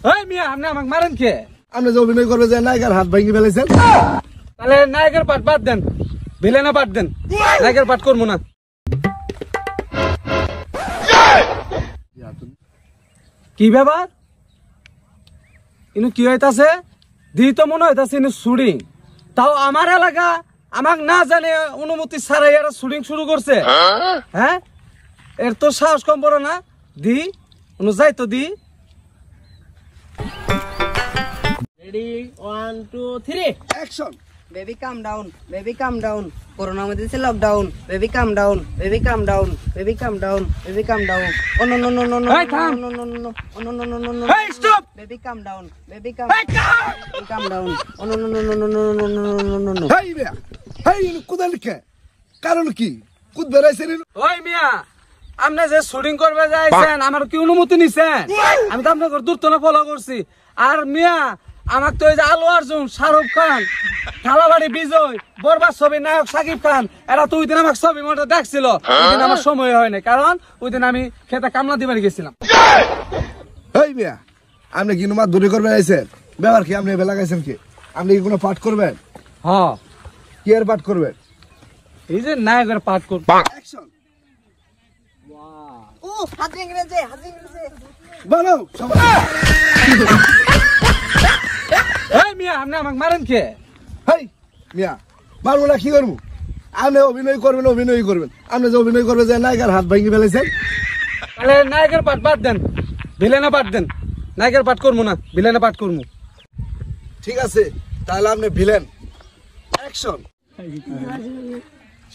এই মিয়া আপনি আমাকে মারেন কে? আপনি যে অভিনয় করবে যে নায়িকার হাত ভেঙে ফেলেছেন। তাহলে নায়কের পাঠ বাদ দেন, ভিলেনের পাঠ দেন। নায়কের পাঠ করবো না। কি ব্যাপার? ইনু কি হইতাছে? দি তো মনে হইতাছে ইনু শুটিং। তাও আমার এলাকা আমাক না জানে অনুমতি ছাড়াই এরা শুটিং শুরু করছে। হ্যাঁ, এর তো সাহস কম বড় না। দি অনু যাই তো দি। Ready, 1, 2, 3. Action. Baby calm down, baby calm down. Corona में जैसे lockdown. Baby calm down, baby calm down, baby calm down, baby calm down. Oh no no no no no Hey, no calm. no no no no oh no no no no no. Hey, stop. Baby calm down, baby calm. Hey, calm. Baby calm down. Oh no no no no no no no no no no no. হেই মিয়া, হেই কোদা লিখে কারণ কি কুদ বেরাইছেন? ওই মিয়া আপনি যে shooting করবে যাইছেন আমার কি অনুমতি নিছেন? আমি তো আপনাকে দূরতনে ফলো করছি। আর মিয়া আমার তো ওই যে আলু অর্জুন, শাহরুখ খান, থালাবাড়ি বিজয়, বরবাদ ছবি নায়ক সাকিব খান এরা তো ওই দিন আমার ছবি মধ্যে দেখছিল। ওই দিন আমার সময় হয় নাই, কারণ ওই দিন আমি খেতে কামলা দিবার গেছিলাম। হেই মিয়া, আপনি কি নুমা দূরে করবে আইছেন? ব্যাপার কি আপনি এবে লাগাইছেন কি? আপনি কি কোনো পাঠ করবেন? হ্যাঁ, কি এর পাঠ করবেন? এই যে নায়কের পাঠ করব। অ্যাকশন। Oh, হাত ভেঙে গেছে, হাত ভেঙে গেছে। বলো সবাই। এই মিয়া আপনি আমাকে মারেন কে? হেই মিয়া, মারবো না কি করবো? আপনি অভিনয় করবেন, অভিনয় করবেন। আপনি যে অভিনয় করবে যে নায়িকার হাত ভেঙে ফেলেছেন। তাহলে নায়কের পাঠ বাদ দেন, ভিলেনের পাঠ দেন। নায়কের পাঠ করবো না, ভিলেনের পাঠ করবো। ঠিক আছে, তাহলে আপনি ভিলেন। অ্যাকশন।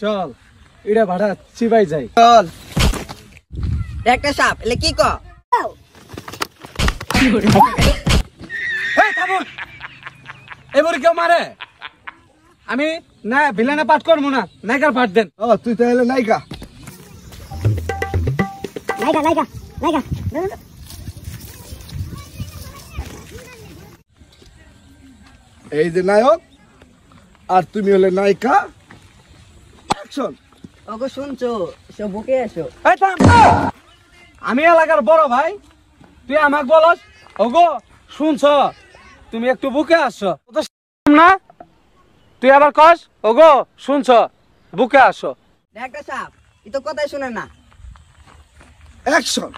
চল এটা ভাড়া চিবাই যাই। চল। একটা সাপ, এলে কি ক? এই থামুন, এবারে কেউ মারে? আমি না ভিলেনের পাঠ করবো না, নায়কের পাঠ দেন। ও তুই তাহলে নায়িকা। এই যে নায়ক আর তুমি হলে নায়িকা। অ্যাকশন। ওগো শুনছো, সব বুকে এসো। এই থাম, আমি এলাকার বড় ভাই, তুই আমাকে বলস ওগো শুনছ, তুমি একটু বুকে আসছো না? তুই আবার কস ওগো শুনছ, বুকে আসো। একটা সাপ, ই তো কথাই শুনে না। অ্যাকশন।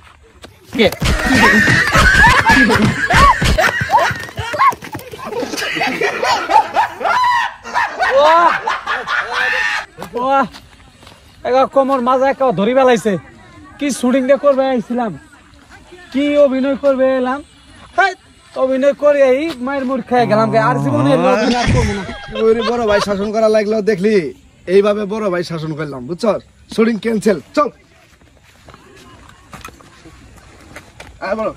কোমর মাজা একা ধরি বেলাইছে। কি শুটিং করবে আইছিলাম, কি অভিনয় করবে এলাম, অভিনয় করে এই মায়ের মুখ খেয়ে গেলাম। আর জীবনে অভিনয় আর করবো না। ওরে বড় ভাই শাসন করা লাগলো, দেখলি এইভাবে বড় ভাই শাসন করলাম, বুঝছ? শুটিং ক্যান্সেল, চল। বলো।